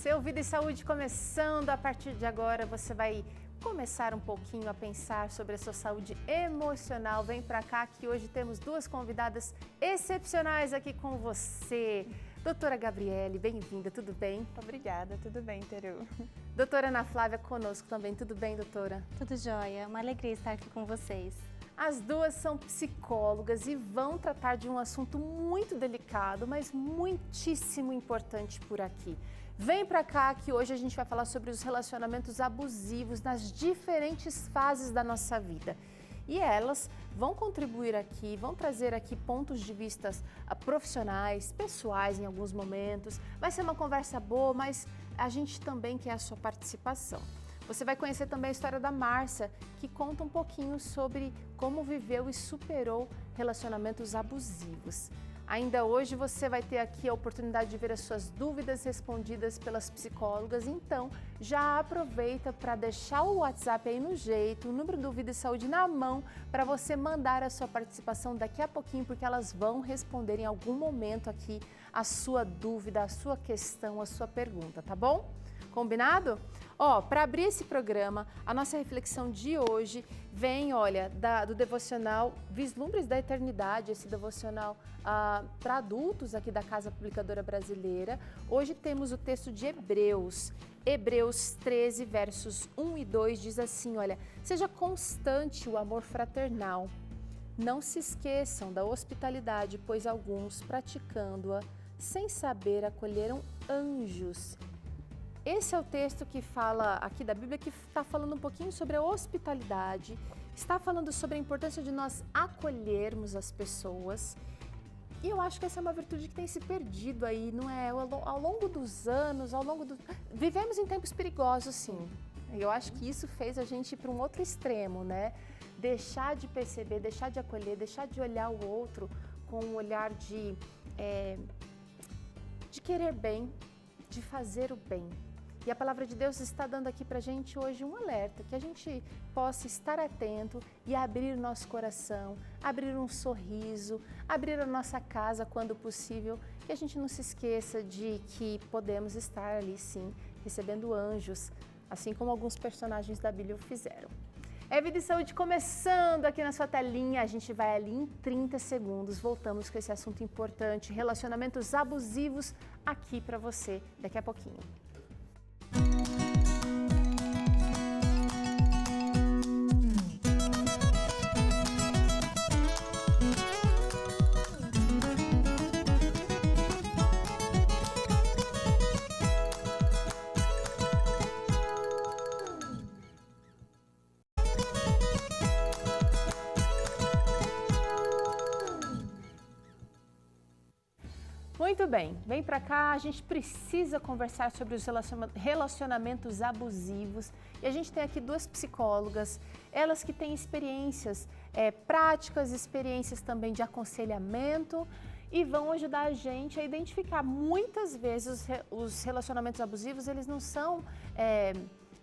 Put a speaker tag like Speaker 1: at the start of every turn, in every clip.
Speaker 1: Seu Vida e Saúde começando. A partir de agora você vai começar um pouquinho a pensar sobre a sua saúde emocional. Vem pra cá que hoje temos duas convidadas excepcionais aqui com você. Doutora Gabriele, bem-vinda, tudo bem?
Speaker 2: Obrigada, tudo bem, Teru?
Speaker 1: Doutora Ana Flávia conosco também, tudo bem, doutora?
Speaker 3: Tudo jóia, uma alegria estar aqui com vocês.
Speaker 1: As duas são psicólogas e vão tratar de um assunto muito delicado, mas muitíssimo importante por aqui. Vem pra cá que hoje a gente vai falar sobre os relacionamentos abusivos nas diferentes fases da nossa vida. E elas vão contribuir aqui, vão trazer aqui pontos de vista profissionais, pessoais em alguns momentos. Vai ser uma conversa boa, mas a gente também quer a sua participação. Você vai conhecer também a história da Márcia, que conta um pouquinho sobre como viveu e superou relacionamentos abusivos. Ainda hoje você vai ter aqui a oportunidade de ver as suas dúvidas respondidas pelas psicólogas, então já aproveita para deixar o WhatsApp aí no jeito, o número do Vida e Saúde na mão, para você mandar a sua participação daqui a pouquinho, porque elas vão responder em algum momento aqui a sua dúvida, a sua questão, a sua pergunta, tá bom? Combinado? Para abrir esse programa, a nossa reflexão de hoje vem, olha, do devocional Vislumbres da Eternidade, esse devocional para adultos aqui da Casa Publicadora Brasileira. Hoje temos o texto de Hebreus. Hebreus 13, versos 1 e 2 diz assim, olha, seja constante o amor fraternal. Não se esqueçam da hospitalidade, pois alguns, praticando-a, sem saber, acolheram anjos. Esse é o texto que fala aqui da Bíblia, que está falando um pouquinho sobre a hospitalidade, está falando sobre a importância de nós acolhermos as pessoas. E eu acho que essa é uma virtude que tem se perdido aí, não é? Ao longo dos anos, vivemos em tempos perigosos, sim. Eu acho que isso fez a gente ir para um outro extremo, né? Deixar de perceber, deixar de acolher, deixar de olhar o outro com um olhar de querer bem, de fazer o bem. E a palavra de Deus está dando aqui para a gente hoje um alerta, que a gente possa estar atento e abrir o nosso coração, abrir um sorriso, abrir a nossa casa quando possível, que a gente não se esqueça de que podemos estar ali sim, recebendo anjos, assim como alguns personagens da Bíblia o fizeram. É Vida e Saúde começando aqui na sua telinha, a gente vai ali em 30 segundos, voltamos com esse assunto importante, relacionamentos abusivos, aqui para você daqui a pouquinho. Muito bem, vem pra cá, a gente precisa conversar sobre os relacionamentos abusivos e a gente tem aqui duas psicólogas, elas que têm experiências práticas, experiências também de aconselhamento e vão ajudar a gente a identificar. Muitas vezes os relacionamentos abusivos, eles não são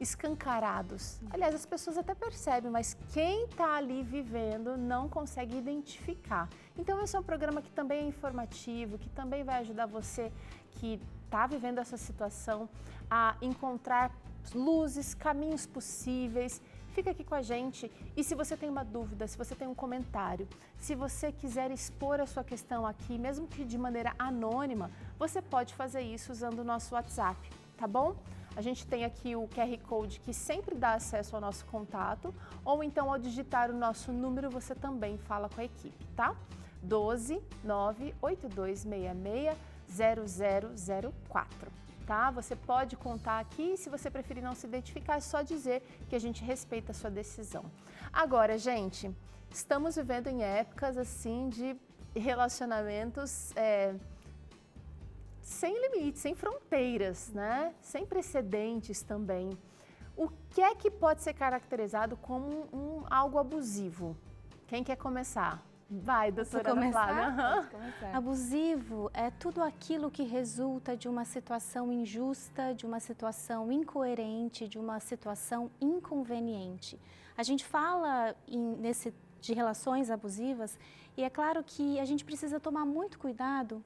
Speaker 1: escancarados. Aliás, as pessoas até percebem, mas quem está ali vivendo não consegue identificar. Então, esse é um programa que também é informativo, que também vai ajudar você que está vivendo essa situação a encontrar luzes, caminhos possíveis. Fica aqui com a gente e se você tem uma dúvida, se você tem um comentário, se você quiser expor a sua questão aqui, mesmo que de maneira anônima, você pode fazer isso usando o nosso WhatsApp, tá bom? A gente tem aqui o QR Code que sempre dá acesso ao nosso contato, ou então ao digitar o nosso número você também fala com a equipe, tá? 12 98266 0004, tá? Você pode contar aqui, se você preferir não se identificar, é só dizer que a gente respeita a sua decisão. Agora, gente, estamos vivendo em épocas assim de relacionamentos sem limites, sem fronteiras, né? Sem precedentes também. O que é que pode ser caracterizado como algo abusivo? Quem quer começar? Vai, doutora Ana Flávia.
Speaker 3: Abusivo é tudo aquilo que resulta de uma situação injusta, de uma situação incoerente, de uma situação inconveniente. A gente fala de relações abusivas e é claro que a gente precisa tomar muito cuidado,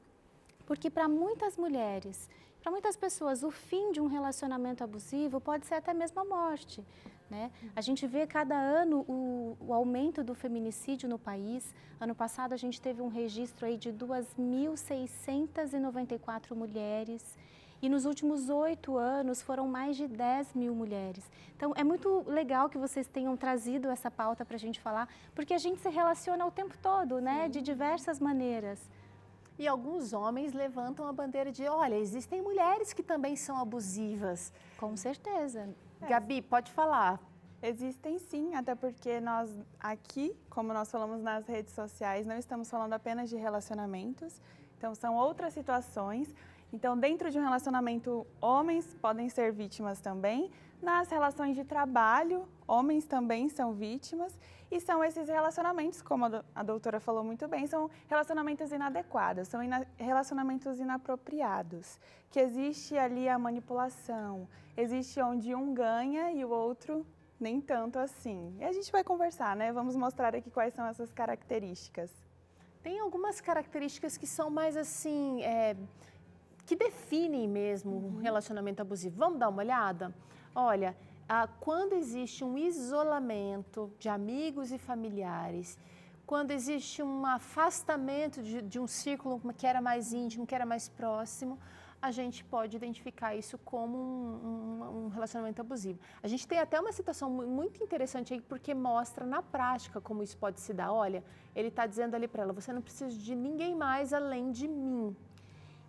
Speaker 3: porque para muitas mulheres Para muitas pessoas, o fim de um relacionamento abusivo pode ser até mesmo a morte, né? A gente vê cada ano o aumento do feminicídio no país. Ano passado a gente teve um registro aí de 2.694 mulheres. E nos últimos 8 anos foram mais de 10 mil mulheres. Então é muito legal que vocês tenham trazido essa pauta para a gente falar, porque a gente se relaciona o tempo todo, né? De diversas maneiras.
Speaker 1: E alguns homens levantam a bandeira de, olha, existem mulheres que também são abusivas.
Speaker 3: Com certeza.
Speaker 1: Gabi, pode falar.
Speaker 2: Existem sim, até porque nós aqui, como nós falamos nas redes sociais, não estamos falando apenas de relacionamentos, então são outras situações. Então, dentro de um relacionamento, homens podem ser vítimas também. Nas relações de trabalho, homens também são vítimas. E são esses relacionamentos, como a doutora falou muito bem, são relacionamentos inadequados, são relacionamentos inapropriados. Que existe ali a manipulação, existe onde um ganha e o outro nem tanto assim. E a gente vai conversar, né? Vamos mostrar aqui quais são essas características.
Speaker 1: Tem algumas características que são mais assim... que definem mesmo um relacionamento abusivo. Vamos dar uma olhada? Olha, quando existe um isolamento de amigos e familiares, quando existe um afastamento de um círculo que era mais íntimo, que era mais próximo, a gente pode identificar isso como um relacionamento abusivo. A gente tem até uma situação muito interessante aí, porque mostra na prática como isso pode se dar. Olha, ele está dizendo ali para ela, você não precisa de ninguém mais além de mim.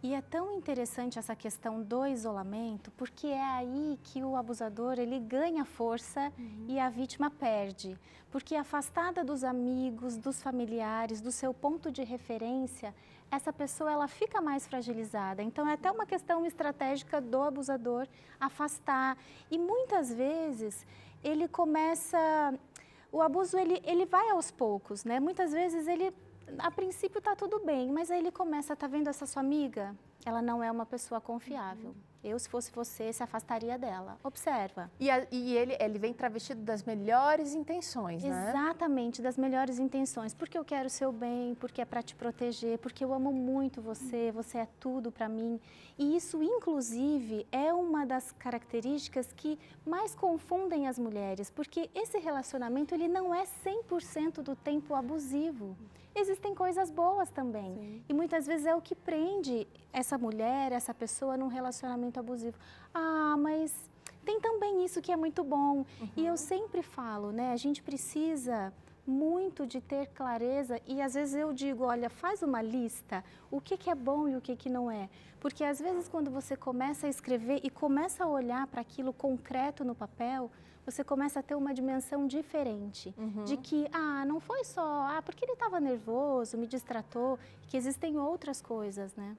Speaker 3: E é tão interessante essa questão do isolamento, porque é aí que o abusador ele ganha força e a vítima perde. Porque afastada dos amigos, dos familiares, do seu ponto de referência, essa pessoa ela fica mais fragilizada. Então é até uma questão estratégica do abusador afastar. E muitas vezes ele começa... O abuso ele vai aos poucos, né? Muitas vezes ele... A princípio está tudo bem, mas aí ele começa, tá vendo essa sua amiga? Ela não é uma pessoa confiável. Eu, se fosse você, se afastaria dela. Observa.
Speaker 1: E ele vem travestido das melhores intenções, né?
Speaker 3: Exatamente, das melhores intenções. Porque eu quero o seu bem, porque é para te proteger, porque eu amo muito você, você é tudo para mim. E isso, inclusive, é uma das características que mais confundem as mulheres, porque esse relacionamento ele não é 100% do tempo abusivo. Existem coisas boas também. Sim. E muitas vezes é o que prende essa mulher, essa pessoa num relacionamento abusivo. Ah, mas tem também isso que é muito bom. E eu sempre falo, né, a gente precisa muito de ter clareza e às vezes eu digo, olha, faz uma lista, o que é bom e o que não é. Porque às vezes quando você começa a escrever e começa a olhar para aquilo concreto no papel, você começa a ter uma dimensão diferente. De que, não foi só, porque ele estava nervoso, me distratou, que existem outras coisas, né?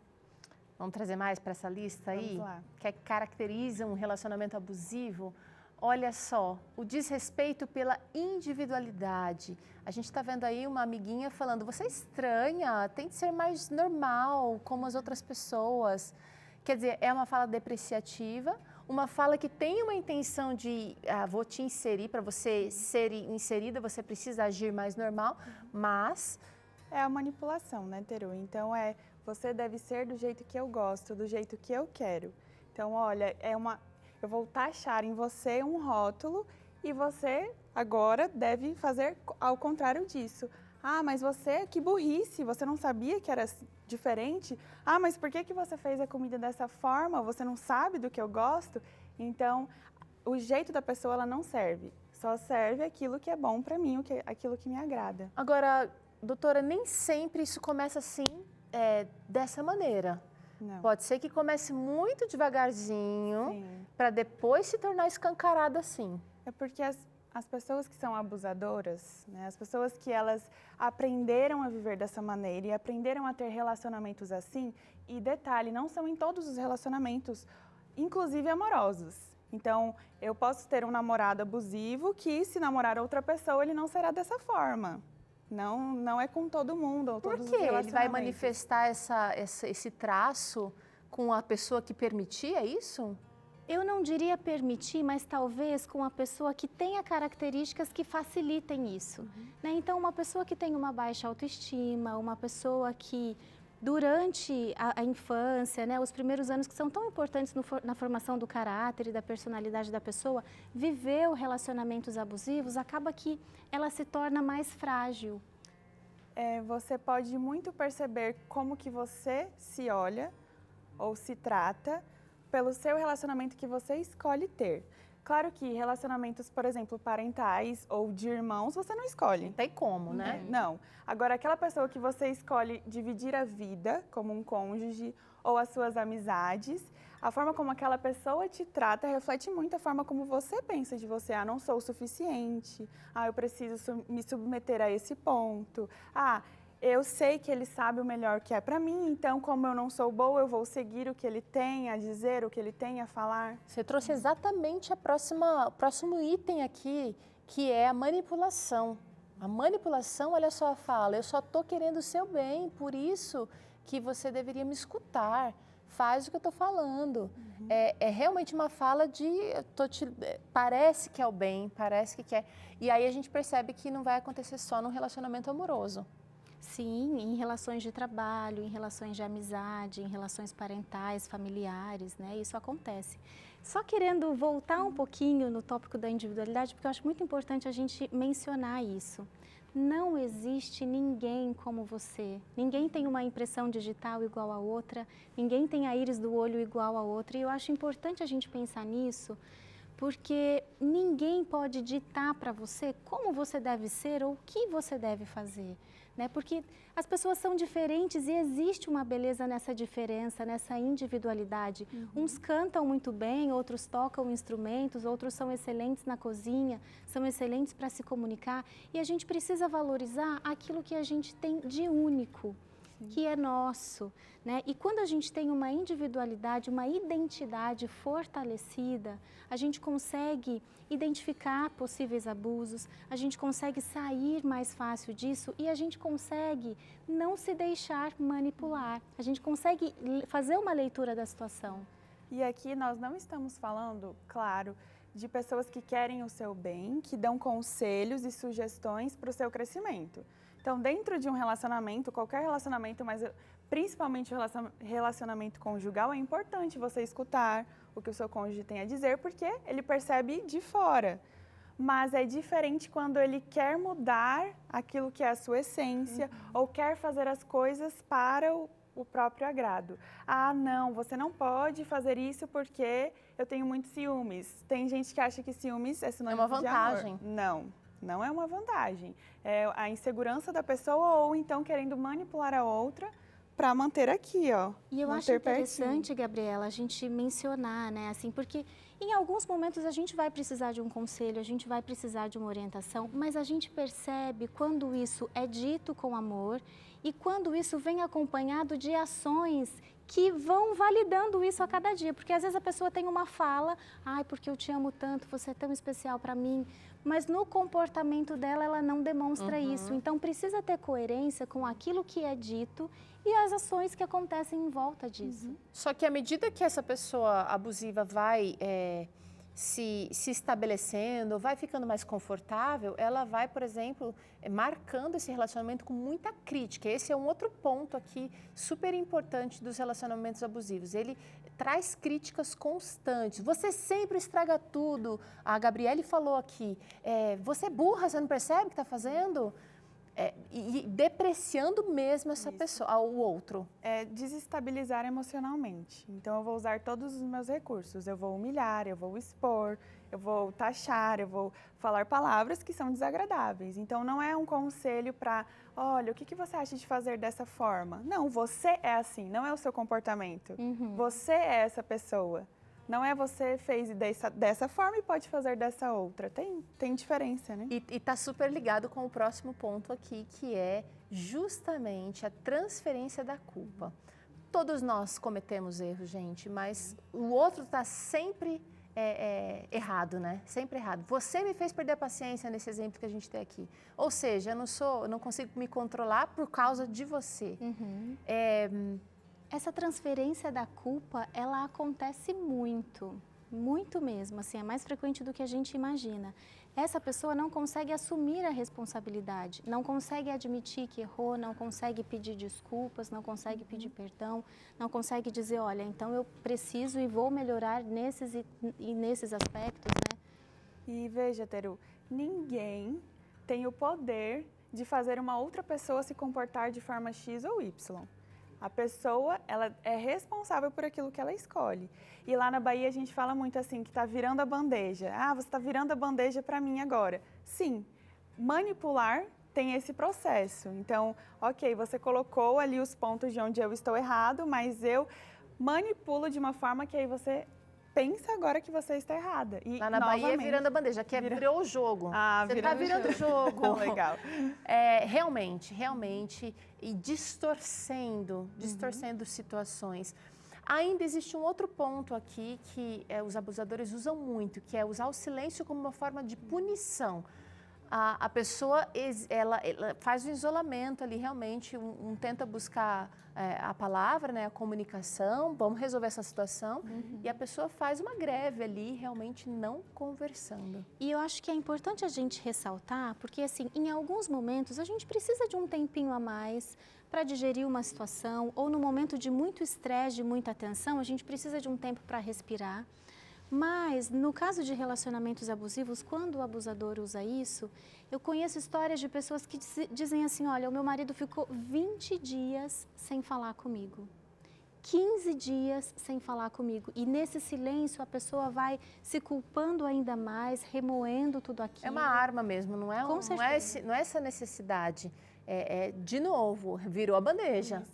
Speaker 1: Vamos trazer mais para essa lista aí?
Speaker 2: Vamos lá.
Speaker 1: Que caracteriza um relacionamento abusivo? Olha só, o desrespeito pela individualidade. A gente está vendo aí uma amiguinha falando, você é estranha, tente ser mais normal, como as outras pessoas. Quer dizer, é uma fala depreciativa, uma fala que tem uma intenção de, vou te inserir, para você ser inserida, você precisa agir mais normal, mas...
Speaker 2: É a manipulação, né, Teru? Então, você deve ser do jeito que eu gosto, do jeito que eu quero. Então, olha, eu vou taxar em você um rótulo e você agora deve fazer ao contrário disso. Ah, mas você, que burrice, você não sabia que era diferente? Ah, mas por que você fez a comida dessa forma? Você não sabe do que eu gosto? Então, o jeito da pessoa, ela não serve. Só serve aquilo que é bom para mim, aquilo que me agrada.
Speaker 1: Agora, doutora, nem sempre isso começa assim, dessa maneira.
Speaker 2: Não.
Speaker 1: Pode ser que comece muito devagarzinho, para depois se tornar escancarado assim.
Speaker 2: É porque as pessoas que são abusadoras, né, as pessoas que elas aprenderam a viver dessa maneira e aprenderam a ter relacionamentos assim, e detalhe, não são em todos os relacionamentos, inclusive amorosos. Então, eu posso ter um namorado abusivo que, se namorar outra pessoa, ele não será dessa forma. Não é com todo mundo ou todos os relacionamentos.
Speaker 1: Ele vai manifestar esse traço com a pessoa que permitia isso?
Speaker 3: Eu não diria permitir, mas talvez com a pessoa que tenha características que facilitem isso. Né? Então, uma pessoa que tem uma baixa autoestima, uma pessoa que durante a infância, né, os primeiros anos que são tão importantes na formação do caráter e da personalidade da pessoa, viveu relacionamentos abusivos, acaba que ela se torna mais frágil.
Speaker 2: Você pode muito perceber como que você se olha ou se trata pelo seu relacionamento que você escolhe ter. Claro que relacionamentos, por exemplo, parentais ou de irmãos, você não escolhe.
Speaker 1: Não tem como, né?
Speaker 2: Não. Agora, aquela pessoa que você escolhe dividir a vida, como um cônjuge, ou as suas amizades, a forma como aquela pessoa te trata reflete muito a forma como você pensa de você. Ah, não sou o suficiente. Ah, eu preciso me submeter a esse ponto. Ah, eu sei que ele sabe o melhor que é para mim, então, como eu não sou boa, eu vou seguir o que ele tem a dizer, o que ele tem a falar.
Speaker 1: Você trouxe exatamente o próximo item aqui, que é a manipulação. A manipulação, olha só a fala, eu só estou querendo o seu bem, por isso que você deveria me escutar, faz o que eu estou falando. É realmente uma fala de, parece que é o bem, parece que quer. E aí a gente percebe que não vai acontecer só num relacionamento amoroso.
Speaker 3: Sim, em relações de trabalho, em relações de amizade, em relações parentais, familiares, né? Isso acontece. Só querendo voltar um pouquinho no tópico da individualidade, porque eu acho muito importante a gente mencionar isso. Não existe ninguém como você. Ninguém tem uma impressão digital igual a outra, ninguém tem a íris do olho igual a outra. E eu acho importante a gente pensar nisso, porque ninguém pode ditar para você como você deve ser ou o que você deve fazer. Né? Porque as pessoas são diferentes e existe uma beleza nessa diferença, nessa individualidade. Uns cantam muito bem, outros tocam instrumentos, outros são excelentes na cozinha, são excelentes para se comunicar. E a gente precisa valorizar aquilo que a gente tem de único, que é nosso. Né? E quando a gente tem uma individualidade, uma identidade fortalecida, a gente consegue identificar possíveis abusos, a gente consegue sair mais fácil disso e a gente consegue não se deixar manipular, a gente consegue fazer uma leitura da situação.
Speaker 2: E aqui nós não estamos falando, claro, de pessoas que querem o seu bem, que dão conselhos e sugestões para o seu crescimento. Então, dentro de um relacionamento, qualquer relacionamento, mas principalmente o relacionamento conjugal, é importante você escutar o que o seu cônjuge tem a dizer, porque ele percebe de fora. Mas é diferente quando ele quer mudar aquilo que é a sua essência ou quer fazer as coisas para o próprio agrado. Ah, não, você não pode fazer isso porque eu tenho muitos ciúmes. Tem gente que acha que ciúmes é sinônimo
Speaker 1: É uma vantagem.
Speaker 2: de amor. Não é uma vantagem. É a insegurança da pessoa ou então querendo manipular a outra para manter aqui, ó.
Speaker 3: E eu acho interessante, Gabriela, a gente mencionar, né, assim, porque em alguns momentos a gente vai precisar de um conselho, a gente vai precisar de uma orientação, mas a gente percebe quando isso é dito com amor e quando isso vem acompanhado de ações que vão validando isso a cada dia, porque às vezes a pessoa tem uma fala, ai, porque eu te amo tanto, você é tão especial para mim, mas no comportamento dela ela não demonstra isso. Então precisa ter coerência com aquilo que é dito e as ações que acontecem em volta disso.
Speaker 1: Só que à medida que essa pessoa abusiva vai se estabelecendo, vai ficando mais confortável, ela vai, por exemplo, marcando esse relacionamento com muita crítica. Esse é um outro ponto aqui super importante dos relacionamentos abusivos. Ele traz críticas constantes. Você sempre estraga tudo. A Gabriele falou aqui, você é burra, você não percebe o que está fazendo? E depreciando mesmo essa pessoa, o outro.
Speaker 2: É desestabilizar emocionalmente. Então, eu vou usar todos os meus recursos. Eu vou humilhar, eu vou expor, eu vou taxar, eu vou falar palavras que são desagradáveis. Então, não é um conselho para, olha, o que você acha de fazer dessa forma? Não, você é assim, não é o seu comportamento. Você é essa pessoa. Não é você fez dessa forma e pode fazer dessa outra. Tem diferença, né?
Speaker 1: E está super ligado com o próximo ponto aqui, que é justamente a transferência da culpa. Todos nós cometemos erros, gente, mas o outro está sempre errado, né? Sempre errado. Você me fez perder a paciência nesse exemplo que a gente tem aqui. Ou seja, eu não consigo me controlar por causa de você.
Speaker 3: Essa transferência da culpa, ela acontece muito. muito mesmo, assim, é mais frequente do que a gente imagina. Essa pessoa não consegue assumir a responsabilidade, não consegue admitir que errou, não consegue pedir desculpas, não consegue pedir perdão, não consegue dizer, olha, então eu preciso e vou melhorar nesses e nesses aspectos, né?
Speaker 2: E veja, Teru, ninguém tem o poder de fazer uma outra pessoa se comportar de forma X ou Y. A pessoa, ela é responsável por aquilo que ela escolhe. E lá na Bahia a gente fala muito assim, que está virando a bandeja. Ah, você está virando a bandeja para mim agora. Sim, manipular tem esse processo. Então, ok, você colocou ali os pontos de onde eu estou errado, mas eu manipulo de uma forma que aí você pensa agora que você está errada. E,
Speaker 1: lá na Bahia é virando a bandeja, que virou o jogo.
Speaker 2: Ah,
Speaker 1: você está virando o jogo.
Speaker 2: Legal.
Speaker 1: Realmente, e distorcendo situações. Ainda existe um outro ponto aqui que os abusadores usam muito, que é usar o silêncio como uma forma de punição. A pessoa, ela faz o isolamento ali, realmente, tenta buscar a palavra, né, a comunicação, vamos resolver essa situação, e a pessoa faz uma greve ali, realmente não conversando.
Speaker 3: E eu acho que é importante a gente ressaltar, porque assim, em alguns momentos a gente precisa de um tempinho a mais para digerir uma situação, ou no momento de muito estresse, de muita tensão, a gente precisa de um tempo para respirar. Mas, no caso de relacionamentos abusivos, quando o abusador usa isso, eu conheço histórias de pessoas que dizem assim, olha, o meu marido ficou 20 dias sem falar comigo, 15 dias sem falar comigo. E nesse silêncio a pessoa vai se culpando ainda mais, remoendo tudo aquilo.
Speaker 1: É uma arma mesmo, não é,
Speaker 3: não
Speaker 1: é essa necessidade. De novo, virou a bandeja.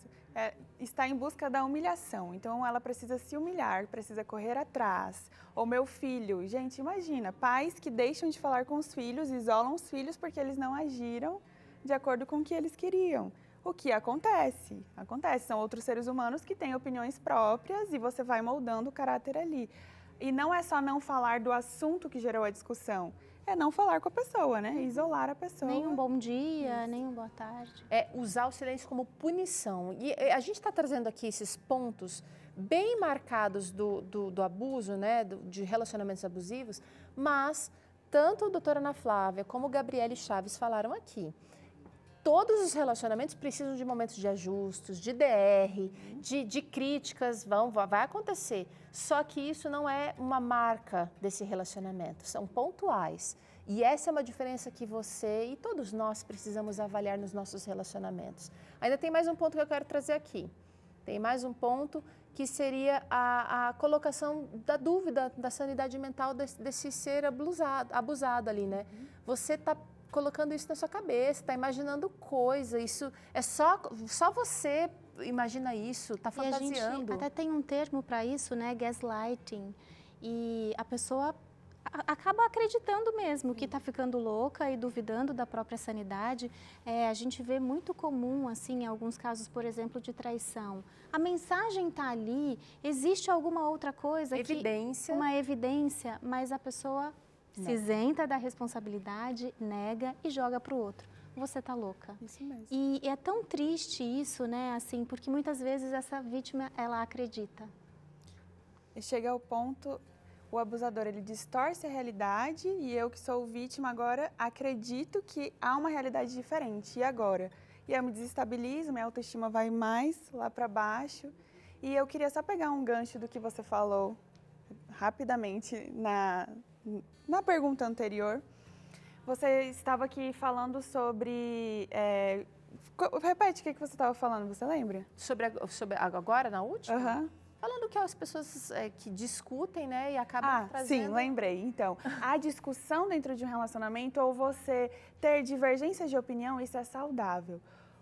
Speaker 2: Está em busca da humilhação, então ela precisa se humilhar, precisa correr atrás. Ou meu filho, gente, imagina, pais que deixam de falar com os filhos, isolam os filhos porque eles não agiram de acordo com o que eles queriam. O que acontece? Acontece, são outros seres humanos que têm opiniões próprias e você vai moldando o caráter ali. E não é só não falar do assunto que gerou a discussão, é não falar com a pessoa, né? Isolar a pessoa.
Speaker 3: Nem um bom dia, nem um boa tarde.
Speaker 1: É usar o silêncio como punição. E a gente está trazendo aqui esses pontos bem marcados do abuso, né? De relacionamentos abusivos, mas tanto a doutora Ana Flávia como o Gabriele Chaves falaram aqui. Todos os relacionamentos precisam de momentos de ajustes, de DR, de críticas, vai acontecer. Só que isso não é uma marca desse relacionamento, são pontuais. E essa é uma diferença que você e todos nós precisamos avaliar nos nossos relacionamentos. Ainda tem mais um ponto que eu quero trazer aqui. Tem mais um ponto que seria a colocação da dúvida da sanidade mental desse ser abusado ali, né? Você está colocando isso na sua cabeça, está imaginando coisa, isso é só você imagina isso, está fantasiando.
Speaker 3: E a gente até tem um termo para isso, né, gaslighting, e a pessoa acaba acreditando mesmo que está ficando louca e duvidando da própria sanidade. A gente vê muito comum, assim, em alguns casos, por exemplo, de traição. A mensagem está ali, existe alguma outra coisa, uma evidência, mas a pessoa se isenta da responsabilidade, nega e joga para o outro. Você tá louca.
Speaker 2: Isso mesmo.
Speaker 3: E é tão triste isso, né, assim, porque muitas vezes essa vítima, ela acredita.
Speaker 2: E chega ao ponto, o abusador, ele distorce a realidade e eu que sou vítima agora acredito que há uma realidade diferente. E agora? E eu me desestabilizo, minha autoestima vai mais lá para baixo. E eu queria só pegar um gancho do que você falou rapidamente na pergunta anterior. Você estava aqui falando sobre... repete o que você estava falando, você lembra?
Speaker 1: Sobre agora, na última?
Speaker 2: Uhum.
Speaker 1: Falando que as pessoas que discutem, né, e acabam trazendo...
Speaker 2: Sim, lembrei. Então, a discussão dentro de um relacionamento ou você ter divergências de opinião, isso é saudável.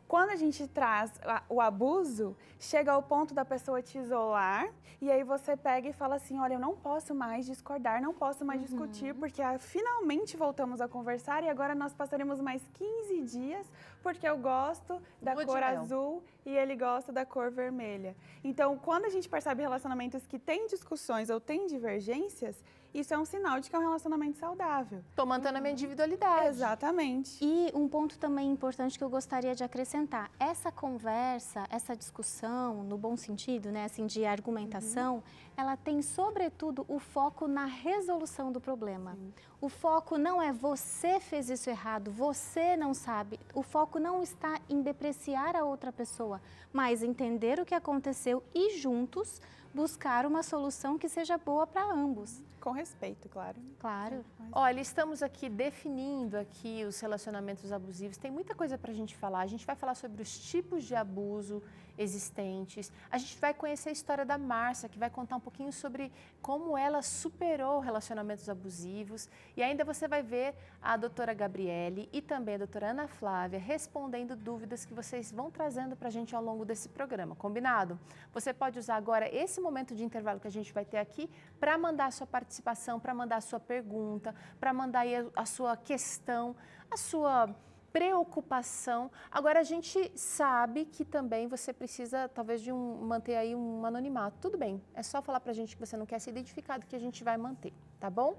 Speaker 2: Quando a gente traz o abuso, chega ao ponto da pessoa te isolar e aí você pega e fala assim, olha, eu não posso mais discordar, não posso mais discutir, porque finalmente voltamos a conversar e agora nós passaremos mais 15 dias porque eu gosto da cor azul e ele gosta da cor vermelha. Então, quando a gente percebe relacionamentos que têm discussões ou têm divergências, isso é um sinal de que é um relacionamento saudável.
Speaker 1: Tô mantendo a minha individualidade.
Speaker 2: Exatamente.
Speaker 3: E um ponto também importante que eu gostaria de acrescentar, essa conversa, essa discussão, no bom sentido, né, assim, de argumentação, ela tem sobretudo o foco na resolução do problema. O foco não é você fez isso errado, você não sabe. O foco não está em depreciar a outra pessoa, mas entender o que aconteceu e juntos buscar uma solução que seja boa para ambos.
Speaker 2: Com respeito, claro.
Speaker 3: Claro.
Speaker 1: Olha, estamos aqui definindo aqui os relacionamentos abusivos. Tem muita coisa para a gente falar. A gente vai falar sobre os tipos de abuso existentes. A gente vai conhecer a história da Márcia, que vai contar um pouquinho sobre como ela superou relacionamentos abusivos. E ainda você vai ver a doutora Gabriele e também a doutora Ana Flávia respondendo dúvidas que vocês vão trazendo para a gente ao longo desse programa. Combinado? Você pode usar agora esse momento de intervalo que a gente vai ter aqui para mandar a sua participação, para mandar a sua pergunta, para mandar aí a sua questão, a sua preocupação. Agora, a gente sabe que também você precisa, talvez, manter aí um anonimato. Tudo bem, é só falar pra gente que você não quer ser identificado que a gente vai manter, tá bom?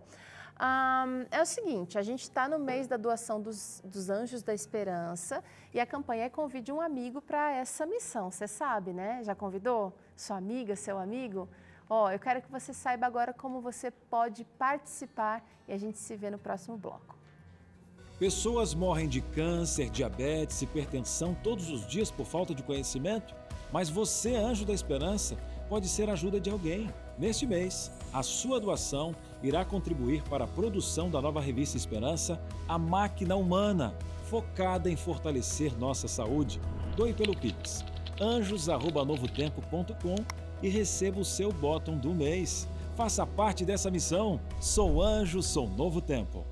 Speaker 1: É o seguinte, a gente está no mês da doação dos Anjos da Esperança e a campanha é Convide um Amigo para essa missão, você sabe, né? Já convidou sua amiga, seu amigo? Eu quero que você saiba agora como você pode participar e a gente se vê no próximo bloco.
Speaker 4: Pessoas morrem de câncer, diabetes, hipertensão todos os dias por falta de conhecimento, mas você, Anjo da Esperança, pode ser a ajuda de alguém. Neste mês, a sua doação irá contribuir para a produção da nova revista Esperança, A Máquina Humana, focada em fortalecer nossa saúde. Doe pelo Pix, anjos@novotempo.com e receba o seu bottom do mês. Faça parte dessa missão. Sou Anjo, sou Novo Tempo.